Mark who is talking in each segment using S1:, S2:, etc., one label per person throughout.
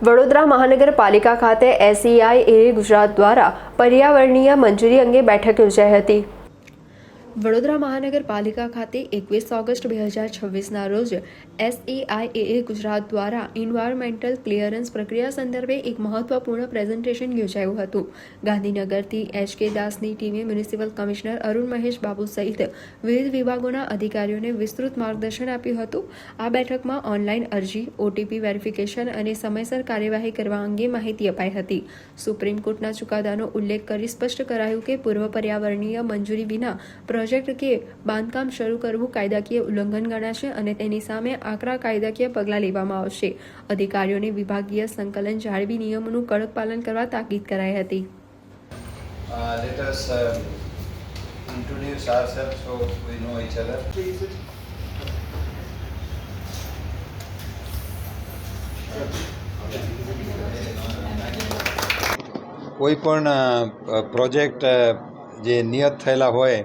S1: વડોદરા મહાનગરપાલિકા ખાતે SEIA ગુજરાત દ્વારા પર્યાવરણીય મંજૂરી અંગે બેઠક યોજાઈ હતી। વડોદરા મહાનગરપાલિકા ખાતે 21 ઓગસ્ટ 2026ના રોજ SEIA ગુજરાત દ્વારા એન્વાયરમેન્ટલ ક્લિયરન્સ પ્રક્રિયા સંદર્ભે એક મહત્વપૂર્ણ પ્રેઝન્ટેશન યોજાયું હતું। ગાંધીનગરથી HK દાસની ટીમે મ્યુનિસિપલ કમિશનર અરુણ મહેશ બાબુ સહિત વિવિધ વિભાગોના અધિકારીઓને વિસ્તૃત માર્ગદર્શન આપ્યું હતું। આ બેઠકમાં ઓનલાઈન અરજી, OTP વેરિફિકેશન અને સમયસર કાર્યવાહી કરવા અંગે માહિતી અપાઈ હતી। સુપ્રીમ કોર્ટના ચુકાદાનો ઉલ્લેખ કરી સ્પષ્ટ કરાયું કે પૂર્વ પર્યાવરણીય મંજૂરી વિના પ્રોજેક્ટ કે બાંધકામ શરૂ કરવું કાયદાકીય ઉલ્લંઘન ગણાશે અને તેની સામે આકરા કાયદાકીય પગલાં લેવામાં આવશે। અધિકારીઓને વિભાગીય સંકલન જાળવી નિયમોનું કડક પાલન કરવા તાકીદ કરાઈ હતી।
S2: Let us introduce ourselves so we know each other. કોઈ પણ પ્રોજેક્ટ જે નિયત થયેલા હોય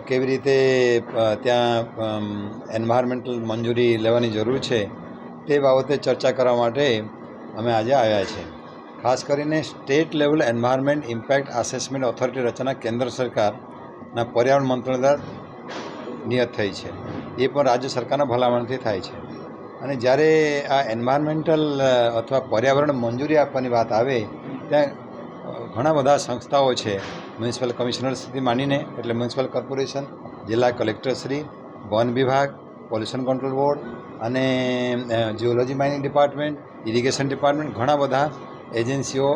S2: કેવી રીતે ત્યાં એન્વાયરમેન્ટલ મંજૂરી લેવાની જરૂર છે તે બાબતે ચર્ચા કરવા માટે અમે આજે આવ્યા છીએ। ખાસ કરીને state level environment impact assessment authority રચના કેન્દ્ર સરકારના પર્યાવરણ મંત્રાલય દ્વારા નિયત થઈ છે, એ પણ રાજ્ય સરકારના ભલામણથી થાય છે। અને જ્યારે આ એન્વાયરમેન્ટલ અથવા પર્યાવરણ મંજૂરી આપવાની વાત આવે ત્યાં ઘણા બધા સંસ્થાઓ છે, મ્યુનિસિપલ કમિશનરથી માંડીને એટલે મ્યુનિસિપલ કોર્પોરેશન, જિલ્લા કલેક્ટરશ્રી, વન વિભાગ, પોલ્યુશન કંટ્રોલ બોર્ડ અને geology mining department, irrigation department, ઘણા બધા એજન્સીઓ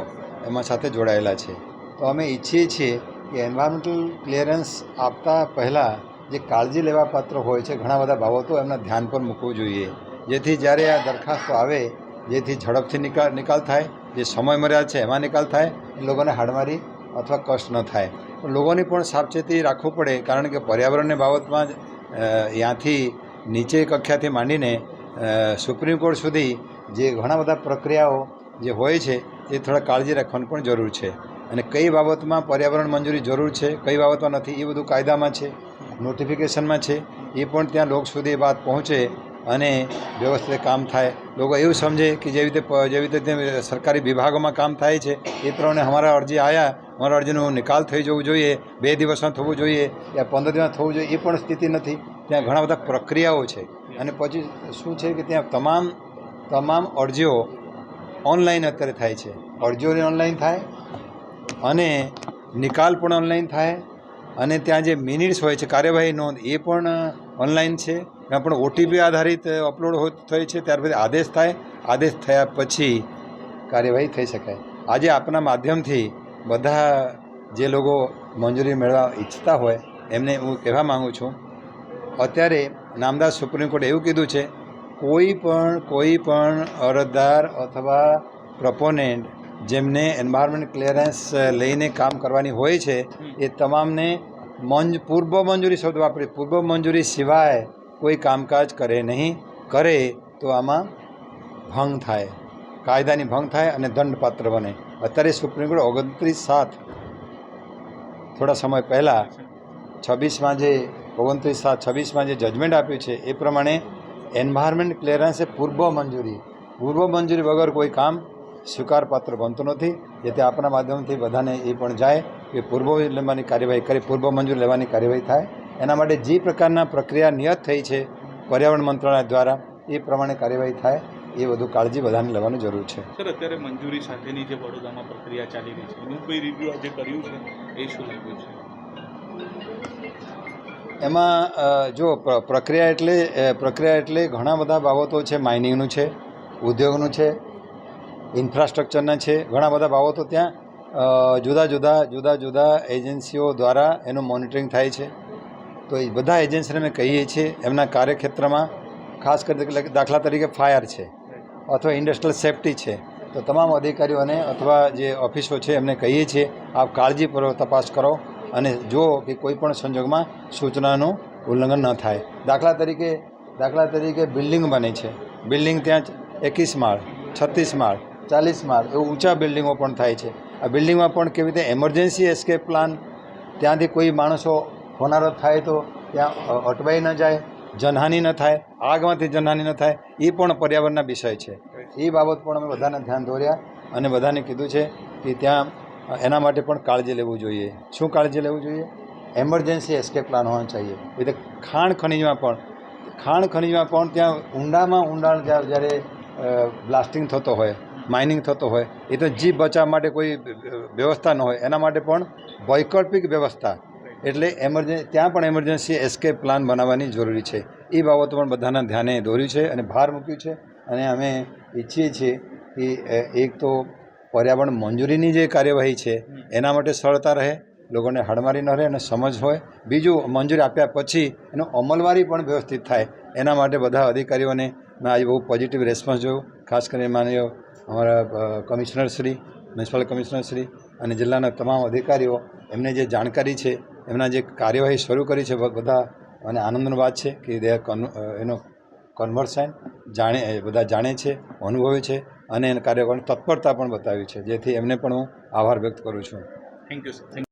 S2: એમાં સાથે જોડાયેલા છે। તો અમે ઈચ્છીએ છીએ કે એન્વાયરમેન્ટલ ક્લિયરન્સ આપતા પહેલાં જે કાળજી લેવા પાત્ર હોય છે ઘણા બધા બાબતો એમના ધ્યાન પર મૂકવું જોઈએ, જેથી જ્યારે આ દરખાસ્તો આવે જેથી ઝડપથી નિકાલ થાય, જે સમય મર્યાદા છે એમાં નિકાલ થાય, લોકોને હાડમારી અથવા કષ્ટ ન થાય। પણ લોકોની પણ સાવચેતી રાખવું પડે, કારણ કે પર્યાવરણની બાબતમાં જ ત્યાંથી નીચે કક્ષાથી માંડીને સુપ્રીમ કોર્ટ સુધી જે ઘણા બધા પ્રક્રિયાઓ જે હોય છે એ થોડા કાળજી રાખવાની પણ જરૂર છે। અને કઈ બાબતમાં પર્યાવરણ મંજૂરી જરૂર છે, કઈ બાબતમાં નથી, એ બધું કાયદામાં છે, નોટિફિકેશનમાં છે, એ પણ ત્યાં લોકો સુધી વાત પહોંચે અને વ્યવસ્થિત કામ થાય। લોકો એવું સમજે કે જેવી રીતે સરકારી વિભાગોમાં કામ થાય છે એ પ્રમાણે અમારા અરજી આવ્યા, અમારા અરજીનો નિકાલ થઈ જવું જોઈએ, 2 દિવસમાં થવું જોઈએ યા 15 દિવસમાં થવું જોઈએ, એ પણ સ્થિતિ નથી। ત્યાં ઘણા બધા પ્રક્રિયાઓ છે અને પછી શું છે કે ત્યાં તમામ અરજીઓ ઓનલાઈન અત્યારે થાય છે, અરજીઓને ઓનલાઈન થાય અને નિકાલ પણ ઓનલાઈન થાય અને ત્યાં જે મિનિટ્સ હોય છે કાર્યવાહી નોંધ એ પણ ઓનલાઈન છે, એમાં પણ OTP આધારિત અપલોડ થાય છે, ત્યાર પછી આદેશ થાય, આદેશ થયા પછી કાર્યવાહી થઈ શકાય। આજે આપના માધ્યમથી બધા જે લોકો મંજૂરી મેળવવા ઈચ્છતા હોય એમને હું કહેવા માગું છું, અત્યારે નામદાર સુપ્રીમ કોર્ટે એવું કીધું છે કોઈ પણ અરજદાર અથવા પ્રપોનેન્ટ જેમને એન્વાયરમેન્ટ ક્લિયરન્સ લઈને કામ કરવાની હોય છે એ તમામને પૂર્વ મંજૂરી શબ્દ વાપરી, પૂર્વ મંજૂરી સિવાય કોઈ કામકાજ કરે નહીં, કરે તો આમાં ભંગ થાય, કાયદાની ભંગ થાય અને દંડપાત્ર બને। અત્યારે સુપ્રીમ કોર્ટ 29/7 થોડા સમય પહેલાં 29/7/26માં જે જજમેન્ટ આપ્યું છે એ પ્રમાણે એન્વાયરમેન્ટ ક્લિયરન્સ એ પૂર્વ મંજૂરી વગર કોઈ કામ સ્વીકારપાત્ર બનતું નથી। જેથી આપણા માધ્યમથી બધાને એ પણ જાય કે પૂર્વ લેવાની કાર્યવાહી કરી, પૂર્વ મંજૂરી લેવાની કાર્યવાહી થાય। એના માટે જે પ્રકારના પ્રક્રિયા નિયત થઈ છે પર્યાવરણ મંત્રાલય દ્વારા એ પ્રમાણે કાર્યવાહી થાય, એ બધું કાળજી બધાને લેવાની જરૂર છે।
S3: સર, અત્યારે મંજૂરી સાથેની જે વડોદરામાં પ્રક્રિયા ચાલી રહી છે એનું કોઈ રિવ્યૂ આજે કર્યું છે, એ શું લાગ્યું છે?
S2: એમાં જો પ્રક્રિયા એટલે ઘણા બધા બાબતો છે, માઇનિંગનું છે, ઉદ્યોગનું છે, ઇન્ફ્રાસ્ટ્રક્ચરના છે, ઘણા બધા બાબતો ત્યાં જુદા જુદા એજન્સીઓ દ્વારા એનું મોનિટરિંગ થાય છે। તો એ બધા એજન્સીને અમે કહીએ છીએ એમના કાર્યક્ષેત્રમાં, ખાસ કરીને દાખલા તરીકે ફાયર છે અથવા ઇન્ડસ્ટ્રીયલ સેફ્ટી છે, તો તમામ અધિકારીઓને અથવા જે ઓફિસો છે એમને કહીએ છીએ આપ કાળજીપૂર્વક તપાસ કરો અને જુઓ કે કોઈ પણ સંજોગમાં સૂચનાનું ઉલ્લંઘન ન થાય। દાખલા તરીકે બિલ્ડિંગ બને છે, બિલ્ડિંગ ત્યાં 21 માળ, 36 માળ, 40 માળ એવું ઊંચા બિલ્ડિંગો પણ થાય છે। આ બિલ્ડિંગમાં પણ કેવી રીતે એમરજન્સી એસ્કેપ પ્લાન, ત્યાંથી કોઈ માણસો હોનારત થાય તો ત્યાં અટવાઈ ન જાય, જનહાનિ ન થાય, આગમાંથી જનહાનિ ન થાય, એ પણ પર્યાવરણના વિષય છે। એ બાબત પણ અમે બધાને ધ્યાન દોર્યા અને બધાને કીધું છે કે ત્યાં એના માટે પણ કાળજી લેવું જોઈએ. શું કાળજી લેવું જોઈએ? એમરજન્સી એસ્કેપ પ્લાન હોવા જોઈએ. એટલે ખાણ ખનીજમાં પણ ત્યાં ઊંડાણ જ્યારે બ્લાસ્ટિંગ થતો હોય, માઇનિંગ થતો હોય, એ તો જીવ બચાવવા માટે કોઈ વ્યવસ્થા ન હોય, એના માટે પણ વૈકલ્પિક વ્યવસ્થા એટલે ત્યાં પણ એમરજન્સી એસ્કેપ પ્લાન બનાવવાની જરૂરી છે. એ બાબતો પણ બધાના ધ્યાને દોર્યું છે અને ભાર મૂક્યું છે. અને અમે ઈચ્છીએ છીએ કે એક તો પર્યાવરણ મંજૂરીની જે કાર્યવાહી છે એના માટે સરળતા રહે, લોકોને હાડમારી ન રહે અને સમજ હોય. બીજું, મંજૂરી આપ્યા પછી એનો અમલવારી પણ વ્યવસ્થિત થાય એના માટે બધા અધિકારીઓને મેં આજે બહુ પોઝિટિવ રેસ્પોન્સ જોયો. ખાસ કરીને માનીએ અમારા કમિશનરશ્રી, મ્યુનિસિપલ કમિશનરશ્રી અને જિલ્લાના તમામ અધિકારીઓ, એમને જે જાણકારી છે, એમના જે કાર્યવાહી શરૂ કરી છે, બધા અને આનંદની વાત છે કે એનો કન્વર્સન બધા જાણે છે, અનુભવે છે અને એના કાર્યક્રમની તત્પરતા પણ બતાવી છે, જેથી એમને પણ હું આભાર વ્યક્ત કરું છું.
S3: Thank you sir.